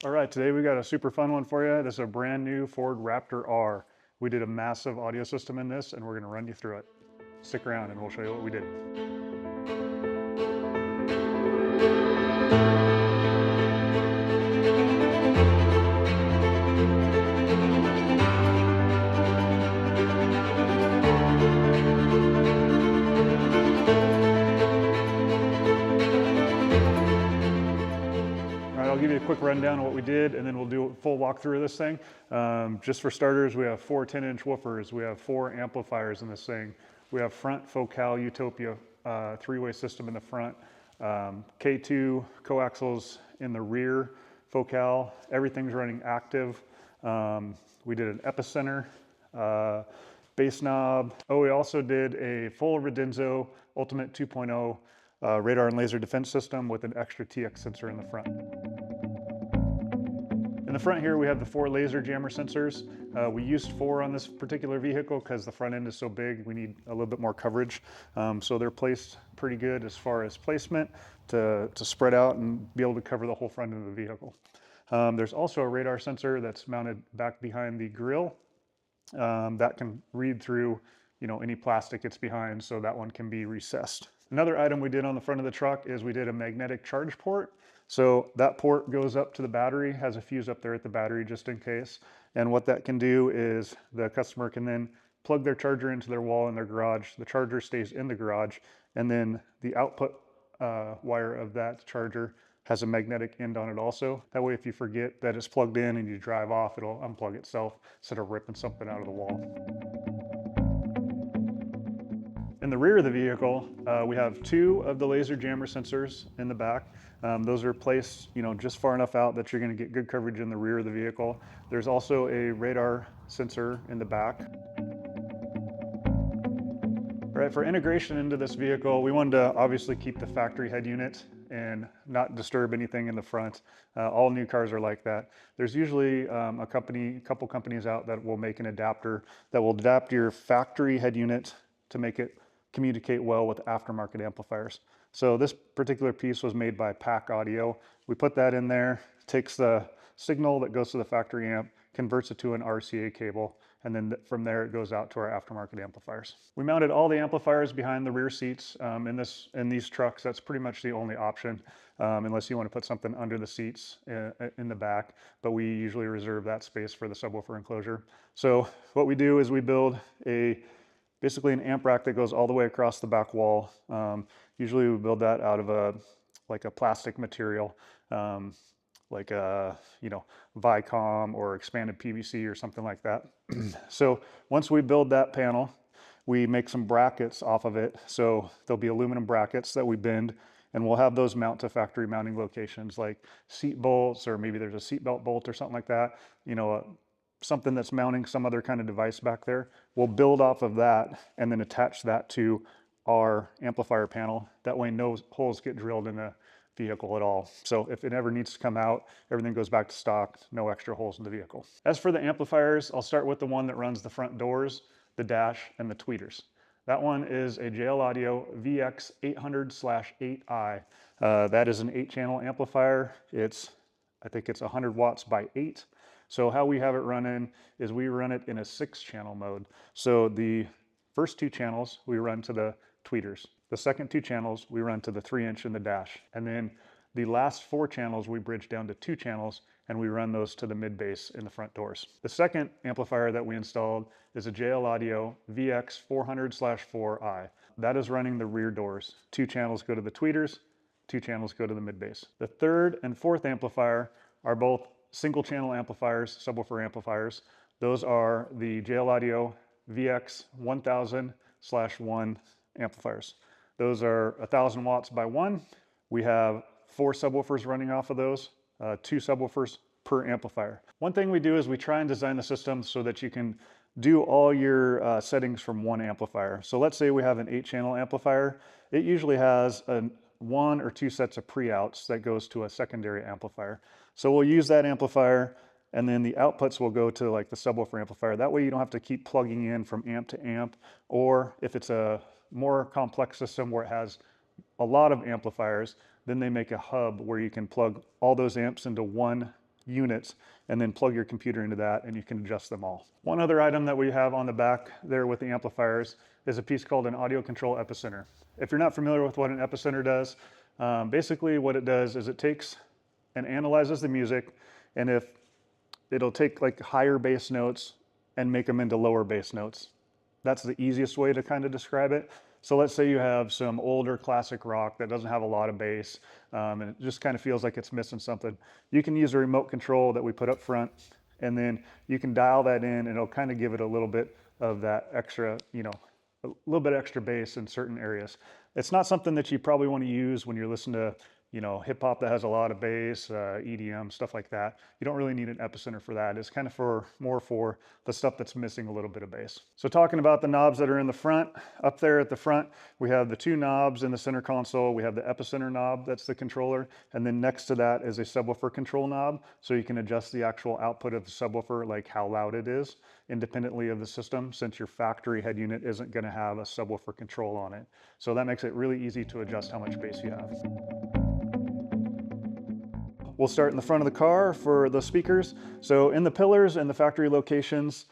All right, today we got a super fun one for you. This is a brand new Ford Raptor R. We did a massive audio system in this and we're gonna run you through it. Stick around and we'll show you what we did. All right, I'll give you a quick rundown of what we did and then we'll do a full walkthrough of this thing. Just for starters, we have 4 10-inch woofers. We have 4 amplifiers in this thing. We have front Focal Utopia 3-way system in the front. K2 coaxials in the rear Focal. Everything's running active. We did an epicenter, bass knob. Oh, we also did a full Redenzo Ultimate 2.0 radar and laser defense system with an extra TX sensor in the front. In the front here, we have the 4 laser jammer sensors. We used 4 on this particular vehicle because the front end is so big, we need a little bit more coverage. So they're placed pretty good as far as placement to spread out and be able to cover the whole front end of the vehicle. There's also a radar sensor that's mounted back behind the grille that can read through any plastic it's behind, so that one can be recessed. Another item we did on the front of the truck is we did a magnetic charge port. So that port goes up to the battery, has a fuse up there at the battery just in case. And what that can do is the customer can then plug their charger into their wall in their garage. The charger stays in the garage, and then the output wire of that charger has a magnetic end on it also. That way if you forget that it's plugged in and you drive off, it'll unplug itself instead of ripping something out of the wall. In the rear of the vehicle, we have 2 of the laser jammer sensors in the back. Those are placed, just far enough out that you're going to get good coverage in the rear of the vehicle. There's also a radar sensor in the back. All right, for integration into this vehicle, we wanted to obviously keep the factory head unit and not disturb anything in the front. All new cars are like that. There's usually a couple companies out that will make an adapter that will adapt your factory head unit to make it communicate well with aftermarket amplifiers. So this particular piece was made by Pack Audio. We put that in there, takes the signal that goes to the factory amp, converts it to an RCA cable, and then from there it goes out to our aftermarket amplifiers. We mounted all the amplifiers behind the rear seats. In these trucks, that's pretty much the only option, unless you want to put something under the seats in the back, but we usually reserve that space for the subwoofer enclosure. So what we do is we build basically an amp rack that goes all the way across the back wall. Usually we build that out of a plastic material, like a Vicom or expanded PVC or something like that. So once we build that panel, we make some brackets off of it. So there'll be aluminum brackets that we bend, and we'll have those mount to factory mounting locations like seat bolts, or maybe there's a seat belt bolt or something like that. Something that's mounting some other kind of device back there. We'll build off of that and then attach that to our amplifier panel. That way no holes get drilled in the vehicle at all. So if it ever needs to come out, everything goes back to stock, no extra holes in the vehicle. As for the amplifiers, I'll start with the one that runs the front doors, the dash, and the tweeters. That one is a JL Audio VX800/8i. That is an 8-channel amplifier. I think it's 100 watts by 8. So how we have it running is we run it in a 6-channel mode. So the first 2 channels we run to the tweeters. The second 2 channels we run to the 3-inch and the dash. And then the last 4 channels we bridge down to 2 channels and we run those to the mid bass in the front doors. The second amplifier that we installed is a JL Audio VX400/4i. That is running the rear doors. 2 channels go to the tweeters, 2 channels go to the mid bass. The third and fourth amplifier are both single channel amplifiers, subwoofer amplifiers. Those are the JL Audio VX1000/1 amplifiers. Those are 1,000 watts by 1. We have 4 subwoofers running off of those, 2 subwoofers per amplifier. One thing we do is we try and design the system so that you can do all your settings from one amplifier. So let's say we have an 8-channel amplifier. It usually has 1 or 2 sets of pre-outs that goes to a secondary amplifier. So we'll use that amplifier, and then the outputs will go to like the subwoofer amplifier. That way you don't have to keep plugging in from amp to amp, or if it's a more complex system where it has a lot of amplifiers, then they make a hub where you can plug all those amps into one units and then plug your computer into that and you can adjust them all. One other item that we have on the back there with the amplifiers is a piece called an audio control epicenter. If you're not familiar with what an epicenter does, basically what it does is it takes and analyzes the music, and if it'll take like higher bass notes and make them into lower bass notes. That's the easiest way to kind of describe it. So let's say you have some older classic rock that doesn't have a lot of bass, and it just kind of feels like it's missing something. You can use a remote control that we put up front, and then you can dial that in and it'll kind of give it a little bit of that extra, a little bit extra bass in certain areas. It's not something that you probably want to use when you're listening to hip hop that has a lot of bass, EDM, stuff like that. You don't really need an epicenter for that. It's kind of more for the stuff that's missing a little bit of bass. So talking about the knobs that are in the front, up there at the front, we have the two knobs in the center console. We have the epicenter knob, that's the controller. And then next to that is a subwoofer control knob. So you can adjust the actual output of the subwoofer, like how loud it is, independently of the system, since your factory head unit isn't gonna have a subwoofer control on it. So that makes it really easy to adjust how much bass you have. We'll start in the front of the car for the speakers. So in the pillars and the factory locations,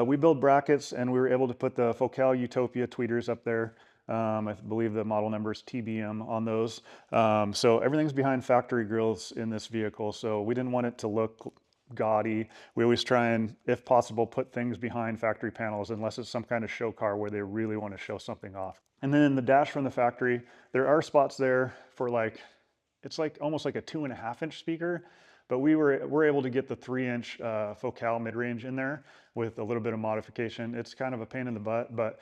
we build brackets and we were able to put the Focal Utopia tweeters up there. I believe the model number is TBM on those. So everything's behind factory grills in this vehicle. So we didn't want it to look gaudy. We always try and, if possible, put things behind factory panels unless it's some kind of show car where they really want to show something off. And then the dash from the factory, there are spots there for it's like almost like a 2.5-inch speaker, but we're able to get the 3-inch Focal mid-range in there with a little bit of modification. It's kind of a pain in the butt, but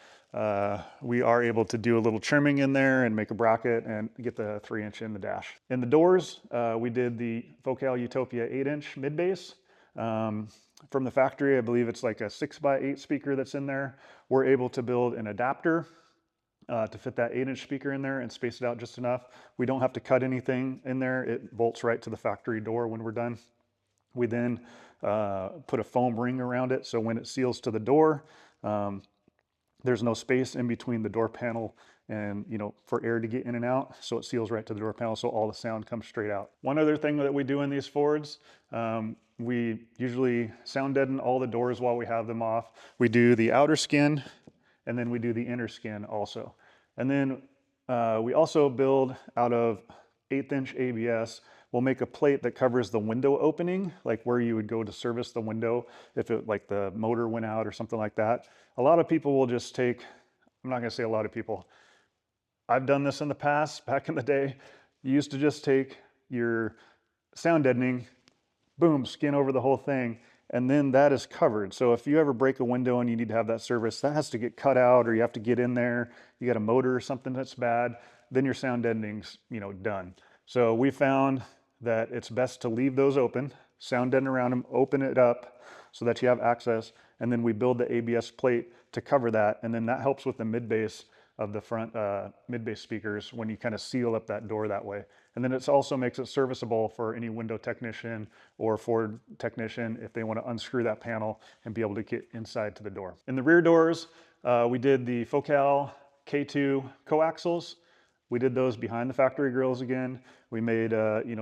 we are able to do a little trimming in there and make a bracket and get the 3-inch in the dash. In the doors, we did the Focal Utopia 8-inch mid-bass. From the factory, I believe it's like a 6x8 speaker that's in there. We're able to build an adapter to fit that 8-inch speaker in there and space it out just enough. We don't have to cut anything in there. It bolts right to the factory door when we're done. We then put a foam ring around it, so when it seals to the door, there's no space in between the door panel and for air to get in and out, so it seals right to the door panel, so all the sound comes straight out. One other thing that we do in these Fords, we usually sound deaden all the doors while we have them off. We do the outer skin, and then we do the inner skin also. And then we also build out of 1/8-inch ABS. We'll make a plate that covers the window opening, like where you would go to service the window if like the motor went out or something like that. A lot of people will just take, I'm not gonna say a lot of people, I've done this in the past. Back in the day, you used to just take your sound deadening, boom, skin over the whole thing, and then that is covered. So if you ever break a window and you need to have that service, that has to get cut out, or you have to get in there, you got a motor or something that's bad, then your sound deadening's done. So we found that it's best to leave those open, sound deaden around them, open it up so that you have access, and then we build the ABS plate to cover that, and then that helps with the mid-bass of the front mid-bass speakers when you kind of seal up that door that way. And then it also makes it serviceable for any window technician or Ford technician if they want to unscrew that panel and be able to get inside to the door. In the rear doors, we did the Focal K2 coaxials. We did those behind the factory grills again. We made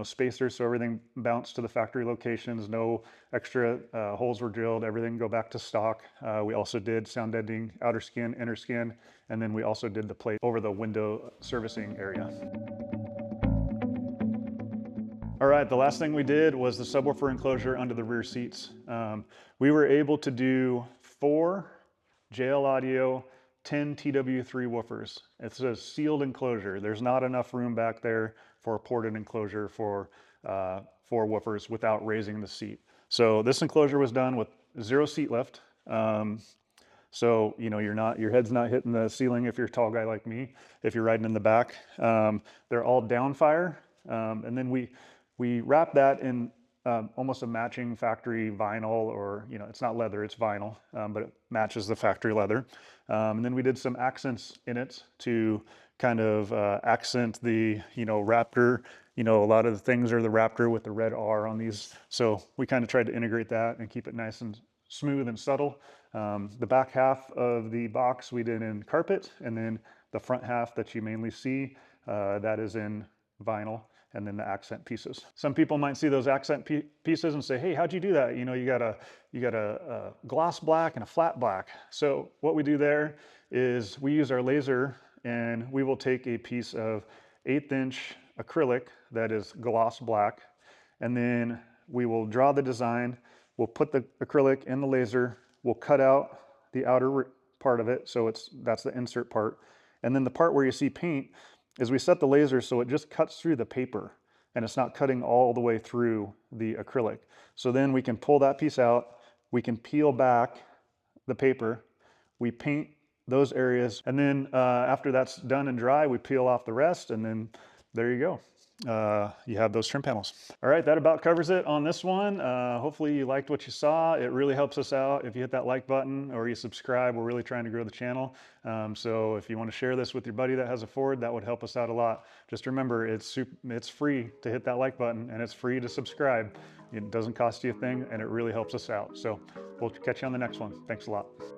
spacers so everything bounced to the factory locations. No extra holes were drilled. Everything go back to stock. We also did sound deadening, outer skin, inner skin, and then we also did the plate over the window servicing area. All right, the last thing we did was the subwoofer enclosure under the rear seats. We were able to do 4 JL Audio 10 TW3 woofers. It's a sealed enclosure. There's not enough room back there for a ported enclosure for 4 woofers without raising the seat. So this enclosure was done with 0 seat lift. So your head's not hitting the ceiling if you're a tall guy like me, if you're riding in the back. They're all downfire. And then we wrap that in almost a matching factory vinyl, or it's not leather, it's vinyl, but it matches the factory leather. And then we did some accents in it to kind of accent the Raptor. A lot of the things are the Raptor with the red R on these, so we kind of tried to integrate that and keep it nice and smooth and subtle. The back half of the box we did in carpet, and then the front half that you mainly see, that is in vinyl. and then the accent pieces. Some people might see those accent pieces and say, hey, how'd you do that? You know, you got a gloss black and a flat black. So what we do there is we use our laser, and we will take a piece of 1/8 inch acrylic that is gloss black, and then we will draw the design. We'll put the acrylic in the laser. We'll cut out the outer part of it, so that's the insert part. And then the part where you see paint is we set the laser so it just cuts through the paper, and it's not cutting all the way through the acrylic. So then we can pull that piece out, we can peel back the paper, we paint those areas, and then after that's done and dry, we peel off the rest, and then there you go. You have those trim panels. All right, that about covers it on this one. Hopefully you liked what you saw. It really helps us out if you hit that like button or you subscribe. We're really trying to grow the channel. So if you want to share this with your buddy that has a Ford, that would help us out a lot. Just remember, it's free to hit that like button, and it's free to subscribe. It doesn't cost you a thing, and it really helps us out. So we'll catch you on the next one. Thanks a lot.